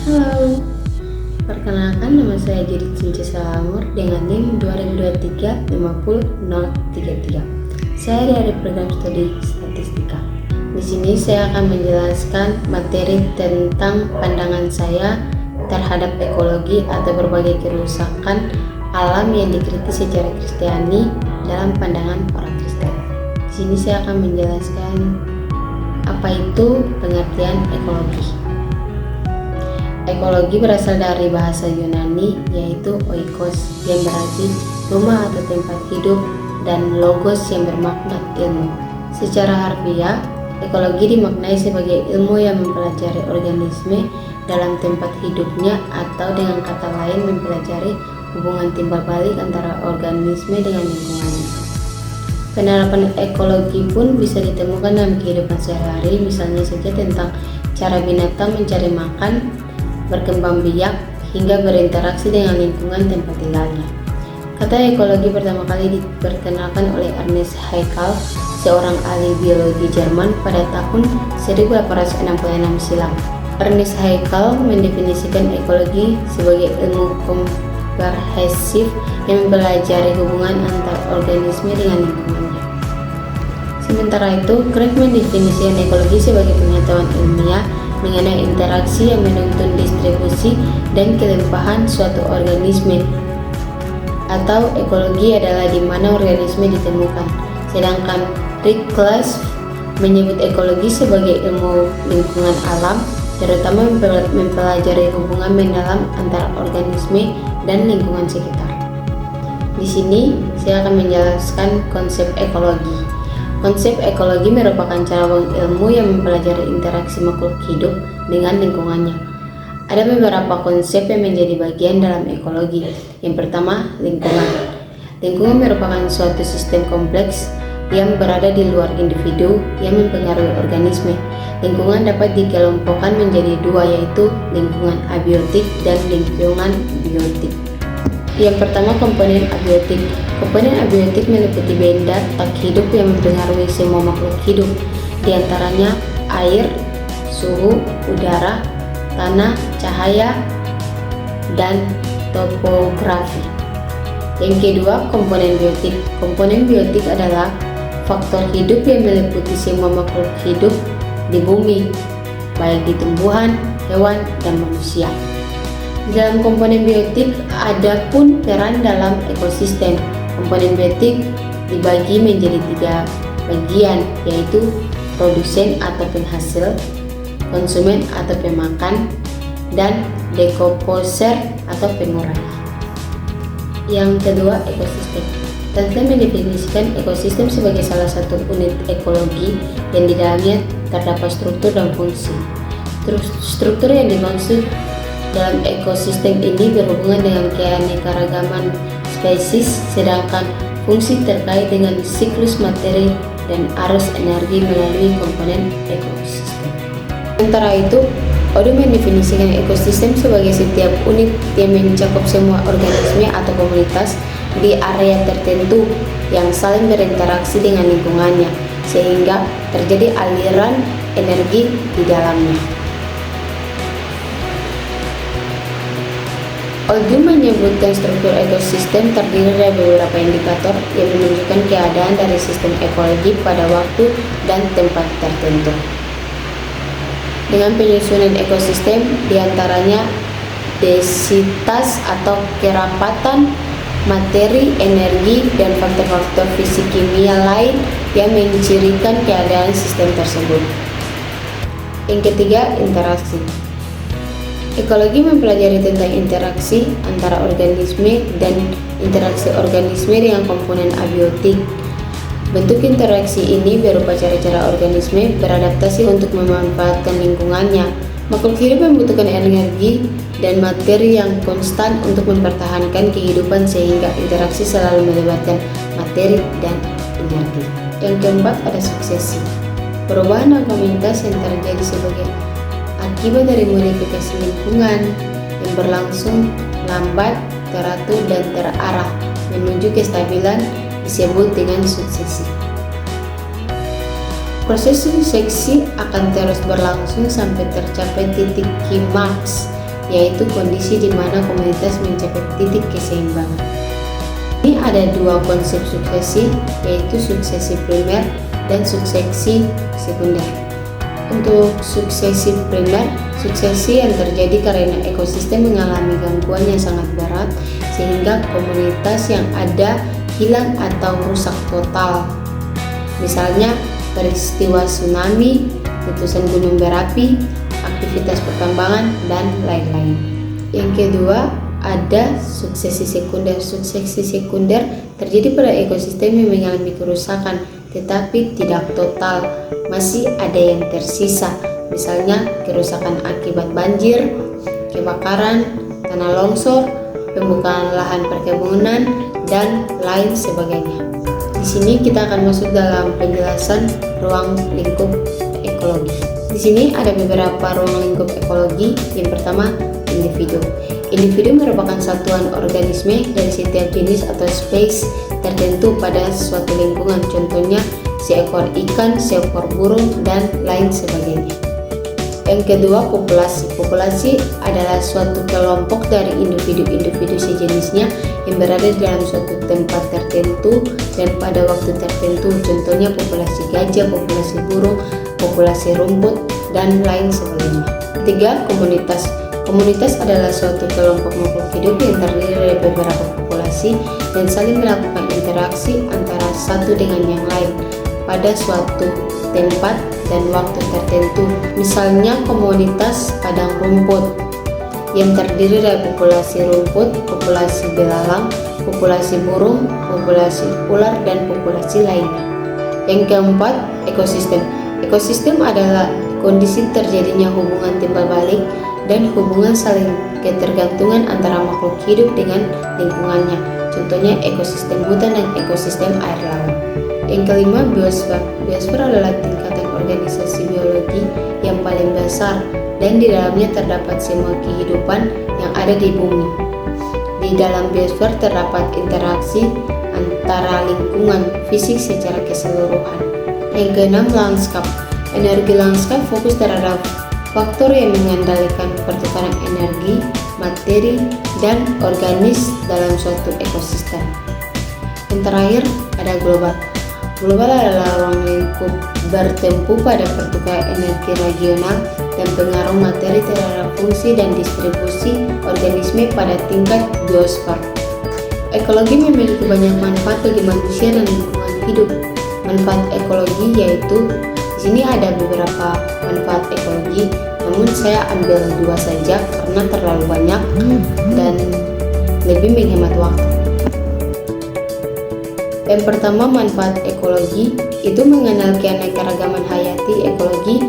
Halo, perkenalkan nama saya Judith Cinca Salamur dengan NIM 2023-50033. Saya dari program studi statistika. Di sini saya akan menjelaskan materi tentang pandangan saya terhadap ekologi atau berbagai kerusakan alam yang dikritik secara Kristiani dalam pandangan orang Kristen. Di sini saya akan menjelaskan apa itu pengertian ekologi. Ekologi berasal dari bahasa Yunani yaitu oikos yang berarti rumah atau tempat hidup dan logos yang bermakna ilmu. Secara harfiah, ekologi dimaknai sebagai ilmu yang mempelajari organisme dalam tempat hidupnya atau dengan kata lain mempelajari hubungan timbal balik antara organisme dengan lingkungannya. Penerapan ekologi pun bisa ditemukan dalam kehidupan sehari-hari, misalnya saja tentang cara binatang mencari makan, berkembang biak, hingga berinteraksi dengan lingkungan tempat tinggalnya. Kata ekologi pertama kali diperkenalkan oleh Ernest Haeckel, seorang ahli biologi Jerman pada tahun 1866 silam. Ernest Haeckel mendefinisikan ekologi sebagai ilmu komprehensif yang mempelajari hubungan antar organisme dengan lingkungannya. Sementara itu, Craig mendefinisikan ekologi sebagai pengetahuan ilmiah mengenai interaksi yang menuntun distribusi dan kelimpahan suatu organisme, atau ekologi adalah di mana organisme ditemukan. Sedangkan Rick Glass menyebut ekologi sebagai ilmu lingkungan alam, terutama mempelajari hubungan mendalam antara organisme dan lingkungan sekitar. Di sini saya akan menjelaskan konsep ekologi. Konsep ekologi merupakan cabang ilmu yang mempelajari interaksi makhluk hidup dengan lingkungannya. Ada beberapa konsep yang menjadi bagian dalam ekologi. Yang pertama, lingkungan. Lingkungan merupakan suatu sistem kompleks yang berada di luar individu yang mempengaruhi organisme. Lingkungan dapat dikelompokkan menjadi dua, yaitu lingkungan abiotik dan lingkungan biotik. Yang pertama, komponen abiotik. Komponen abiotik meliputi benda tak hidup yang mempengaruhi semua makhluk hidup, di antaranya air, suhu, udara, tanah, cahaya, dan topografi. Yang kedua, komponen biotik. Komponen biotik adalah faktor hidup yang meliputi semua makhluk hidup di bumi, baik di tumbuhan, hewan, dan manusia. Di dalam komponen biotik ada pun peran dalam ekosistem. Komponen biotik dibagi menjadi 3 bagian, yaitu produsen atau penghasil, konsumen atau pemakan, dan decomposer atau pengurai. Yang kedua, ekosistem. Tentang mendefinisikan ekosistem sebagai salah satu unit ekologi yang di dalamnya terdapat struktur dan fungsi. Struktur yang dimaksud dalam ekosistem ini berhubungan dengan keanekaragaman spesies, sedangkan fungsi terkait dengan siklus materi dan arus energi melalui komponen ekosistem. Sementara itu, Odo mendefinisikan ekosistem sebagai setiap unit yang mencakup semua organisme atau komunitas di area tertentu yang saling berinteraksi dengan lingkungannya, sehingga terjadi aliran energi di dalamnya. Odo menyebutkan struktur ekosistem terdiri dari beberapa indikator yang menunjukkan keadaan dari sistem ekologi pada waktu dan tempat tertentu. Dengan penyusunan ekosistem, diantaranya densitas atau kerapatan materi, energi, dan faktor-faktor fisik kimia lain yang mencirikan keadaan sistem tersebut. Yang ketiga, interaksi. Ekologi mempelajari tentang interaksi antara organisme dan interaksi organisme dengan komponen abiotik. Bentuk interaksi ini berupa cara-cara organisme beradaptasi untuk memanfaatkan lingkungannya. Makhluk hidup membutuhkan energi dan materi yang konstan untuk mempertahankan kehidupan, sehingga interaksi selalu melibatkan materi dan energi. Yang keempat, ada suksesi. Perubahan komunitas yang terjadi sebagai akibat dari modifikasi lingkungan yang berlangsung lambat, teratur, dan terarah menuju kestabilan disebut dengan suksesi. Proses suksesi akan terus berlangsung sampai tercapai titik klimaks yaitu kondisi di mana komunitas mencapai titik keseimbangan. Ini ada dua konsep suksesi, yaitu suksesi primer dan suksesi sekunder. Untuk suksesi primer, suksesi yang terjadi karena ekosistem mengalami gangguan yang sangat berat sehingga komunitas yang ada hilang atau rusak total. Misalnya peristiwa tsunami, letusan gunung berapi, aktivitas pertambangan, dan lain-lain. Yang kedua, ada suksesi sekunder. Suksesi sekunder terjadi pada ekosistem yang mengalami kerusakan, tetapi tidak total, masih ada yang tersisa. Misalnya kerusakan akibat banjir, kebakaran, tanah longsor, pembukaan lahan perkebunan, dan lain sebagainya. Di sini kita akan masuk dalam penjelasan ruang lingkup ekologi. Di sini ada beberapa ruang lingkup ekologi. Yang pertama, individu. Individu merupakan satuan organisme dari setiap jenis atau spesies tertentu pada suatu lingkungan. Contohnya seekor ikan, seekor burung, dan lain sebagainya. Yang kedua, populasi. Populasi adalah suatu kelompok dari individu-individu sejenisnya yang berada di dalam suatu tempat tertentu dan pada waktu tertentu. Contohnya populasi gajah, populasi burung, populasi rumput, dan lain sebagainya. Ketiga, komunitas. Komunitas adalah suatu kelompok makhluk hidup yang terdiri dari beberapa populasi dan saling melakukan interaksi antara satu dengan yang lain pada suatu tempat dan waktu tertentu. Misalnya komunitas padang rumput yang terdiri dari populasi rumput, populasi belalang, populasi burung, populasi ular, dan populasi lainnya. Yang keempat, ekosistem. Ekosistem adalah kondisi terjadinya hubungan timbal balik dan hubungan saling ketergantungan antara makhluk hidup dengan lingkungannya. Contohnya ekosistem hutan dan ekosistem air laut. Yang kelima, biosfer. Biosfer adalah tingkatan organisasi biologi yang paling besar dan di dalamnya terdapat semua kehidupan yang ada di bumi. Di dalam biosfer terdapat interaksi antara lingkungan fisik secara keseluruhan. Yang keenam, lanskap. Energi lanskap fokus terhadap faktor yang mengendalikan pertukaran energi, materi, dan organis dalam suatu ekosistem. Yang terakhir, ada global. Global adalah ruang lingkup bertempu pada pertukaran energi regional dan pengaruh materi terhadap fungsi dan distribusi organisme pada tingkat biosfer. Ekologi memiliki banyak manfaat bagi manusia dan lingkungan hidup. Manfaat ekologi yaitu di sini ada beberapa manfaat ekologi, namun saya ambil dua saja karena terlalu banyak dan lebih menghemat waktu. Yang pertama, manfaat ekologi itu mengenal keanekaragaman hayati. Ekologi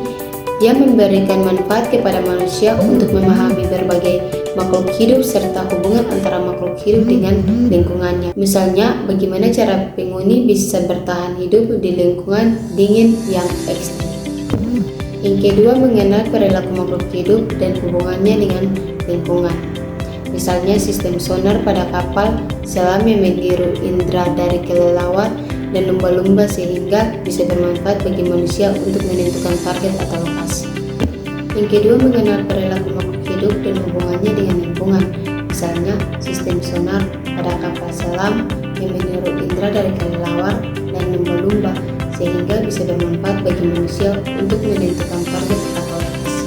yang memberikan manfaat kepada manusia untuk memahami berbagai makhluk hidup serta hubungan antara makhluk hidup dengan lingkungannya. Misalnya, bagaimana cara penghuni bisa bertahan hidup di lingkungan dingin yang ekstrim. Yang kedua, mengenal perilaku makhluk hidup dan hubungannya dengan lingkungan. Misalnya sistem sonar pada kapal, selam yang meniru indera dari kelelawar dan lumba-lumba sehingga bisa bermanfaat bagi manusia untuk menentukan target atau lokasi. Yang kedua, mengenal perilaku makhluk hidup dan hubungannya dengan lingkungan. Misalnya sistem sonar pada kapal selam yang meniru indera dari kelelawar dan lumba-lumba sehingga bisa bermanfaat bagi manusia untuk menentukan target atau lokasi.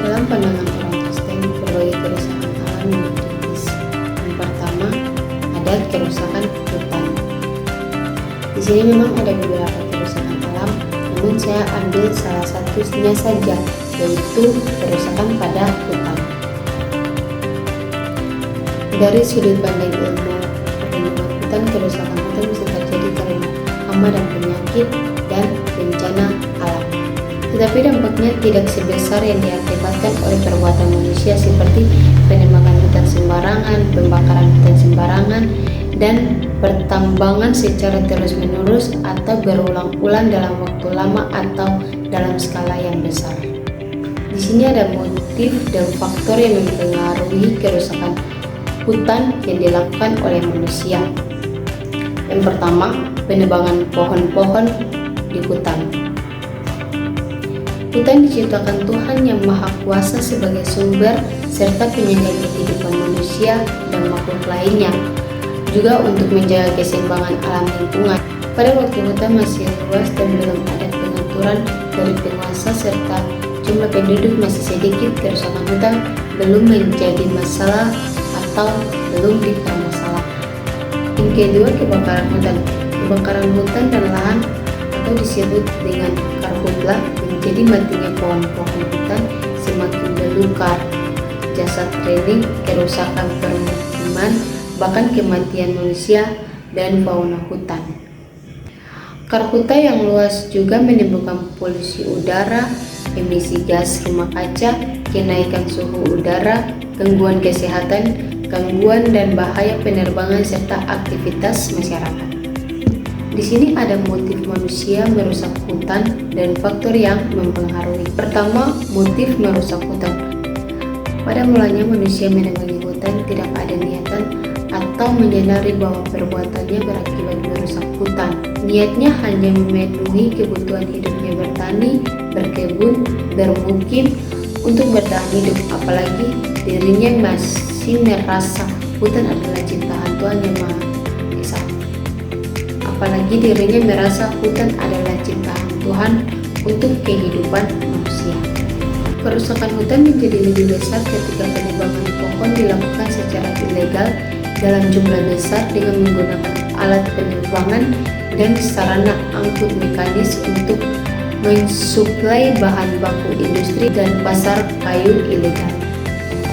Dalam pandangan orang Kristen, berbagai kerusakan alam yang kritis. Yang pertama, ada kerusakan hutan. Di sini memang ada beberapa kerusakan alam, namun saya ambil salah satunya saja, yaitu kerusakan pada hutan. Dari sudut pandang ilmu perlindungan hutan, kerusakan hutan bisa terjadi karena hama dan penyakit dan bencana alam. Tetapi dampaknya tidak sebesar yang diakibatkan oleh perbuatan manusia seperti penembakan hutan sembarangan, pembakaran hutan sembarangan, dan pertambangan secara terus-menerus atau berulang-ulang dalam waktu lama atau dalam skala yang besar. Di sini ada motif dan faktor yang mempengaruhi kerusakan hutan yang dilakukan oleh manusia. Yang pertama, penebangan pohon-pohon di hutan. Hutan diciptakan Tuhan yang Maha Kuasa sebagai sumber serta penjaga kehidupan manusia dan makhluk lainnya, juga untuk menjaga keseimbangan alam lingkungan. Pada waktu hutan masih luas dan belum ada pengaturan dari penguasa serta jumlah penduduk masih sedikit, kerusakan hutan belum menjadi masalah atau belum dipermasalahkan. Yang kedua, kebakaran hutan. Kebakaran hutan dan lahan atau disebut dengan karhutla menjadi matinya pohon-pohon hutan semakin belukar, jasad training, kerusakan permukiman, bahkan kematian manusia dan fauna hutan. Karhutla yang luas juga menimbulkan polusi udara, emisi gas rumah kaca, kenaikan suhu udara, gangguan kesehatan, gangguan dan bahaya penerbangan serta aktivitas masyarakat. Di sini ada motif manusia merusak hutan dan faktor yang mempengaruhi. Pertama, motif merusak hutan. Pada mulanya manusia menebangi hutan tidak ada niatan atau menyadari bahwa perbuatannya berakibat merusak hutan. Niatnya hanya memenuhi kebutuhan hidupnya bertani, berkebun, bermukim untuk bertahan hidup, apalagi dirinya masih merasa hutan adalah ciptaan Tuhan yang Maha Esa. Apalagi dirinya merasa hutan adalah ciptaan Tuhan untuk kehidupan manusia. Kerusakan hutan menjadi lebih besar ketika penebangan pohon dilakukan secara ilegal dalam jumlah besar dengan menggunakan alat penebangan dan sarana angkut mekanis untuk mensuplai bahan baku industri dan pasar kayu ilegal.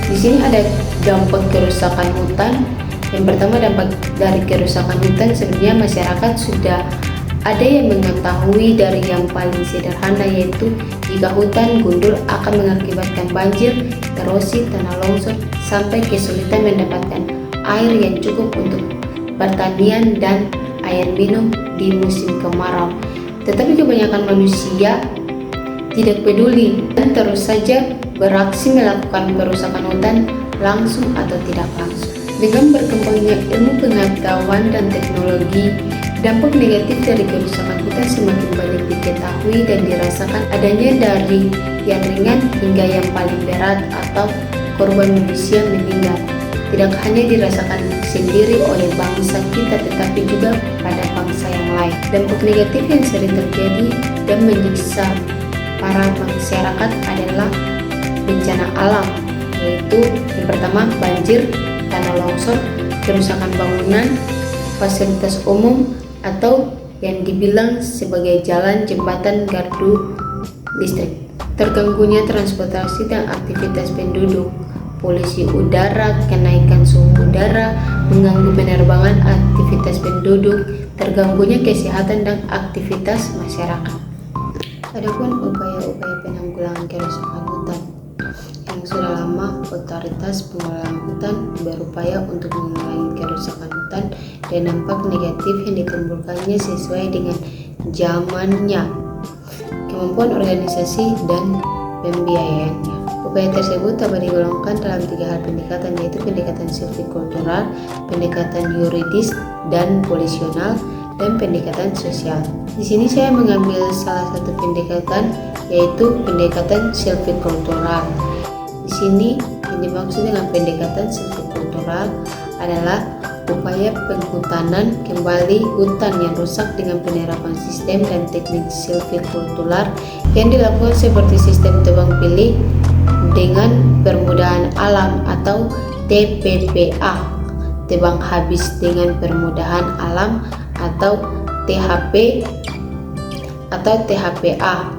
Di sini ada dampak kerusakan hutan. Yang pertama, dampak dari kerusakan hutan sebenarnya masyarakat sudah ada yang mengetahui dari yang paling sederhana, yaitu jika hutan gundul akan mengakibatkan banjir, erosi, tanah longsor, sampai kesulitan mendapatkan air yang cukup untuk pertanian dan air minum di musim kemarau. Tetapi kebanyakan manusia tidak peduli dan terus saja beraksi melakukan perusakan hutan langsung atau tidak langsung. Dengan berkembangnya ilmu pengetahuan dan teknologi, dampak negatif dari kerusakan hutan semakin banyak diketahui dan dirasakan, adanya dari yang ringan hingga yang paling berat atau korban manusia meninggal. Tidak hanya dirasakan sendiri oleh bangsa kita, tetapi juga pada bangsa yang lain. Dampak negatif yang sering terjadi dan menyiksa para masyarakat adalah bencana alam, yaitu yang pertama banjir, tanah longsor, kerusakan bangunan, fasilitas umum atau yang dibilang sebagai jalan, jembatan, gardu listrik, terganggunya transportasi dan aktivitas penduduk, polusi udara, kenaikan suhu udara, mengganggu penerbangan, aktivitas penduduk, terganggunya kesehatan dan aktivitas masyarakat. Adapun upaya-upaya penanggulangan kerusakan hutan, yang sudah lama otoritas pengelolaan hutan berupaya untuk mengurangi kerusakan hutan dan dampak negatif yang ditimbulkannya sesuai dengan zamannya, kemampuan organisasi dan pembiayaannya. Upaya tersebut dapat digolongkan dalam 3 hal pendekatan, yaitu pendekatan silvikultural, pendekatan yuridis dan polisional, dan pendekatan sosial. Di sini saya mengambil salah satu pendekatan, yaitu pendekatan silvikultural. Di sini yang dimaksud dengan pendekatan silvikultural adalah upaya penghutanan kembali hutan yang rusak dengan penerapan sistem dan teknik silvikultural yang dilakukan seperti sistem tebang pilih dengan permudahan alam atau TPPA, tebang habis dengan permudahan alam atau THP atau THPA,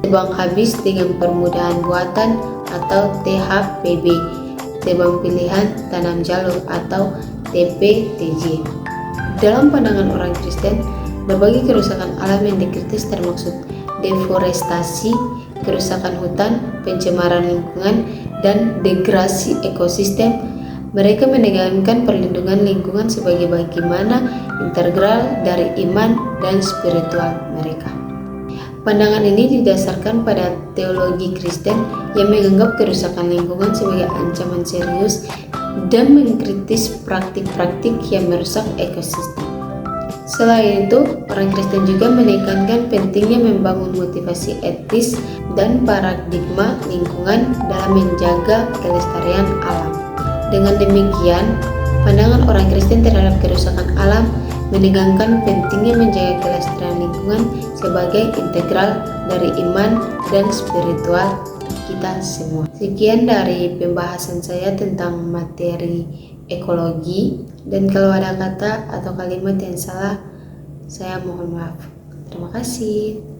tebang habis dengan permudahan buatan atau THPB, tebang pilihan tanam jalur atau TPTJ. Dalam pandangan orang Kristen, berbagai kerusakan alam yang dikritis termasuk deforestasi, kerusakan hutan, pencemaran lingkungan, dan degradasi ekosistem. Mereka menekankan perlindungan lingkungan sebagai bagaimana integral dari iman dan spiritual mereka. Pandangan ini didasarkan pada teologi Kristen yang menganggap kerusakan lingkungan sebagai ancaman serius dan mengkritis praktik-praktik yang merusak ekosistem. Selain itu, orang Kristen juga menekankan pentingnya membangun motivasi etis dan paradigma lingkungan dalam menjaga kelestarian alam. Dengan demikian, pandangan orang Kristen terhadap kerusakan alam menegangkan pentingnya menjaga kelestarian lingkungan sebagai integral dari iman dan spiritual kita semua. Sekian dari pembahasan saya tentang materi ekologi, dan kalau ada kata atau kalimat yang salah, saya mohon maaf. Terima kasih.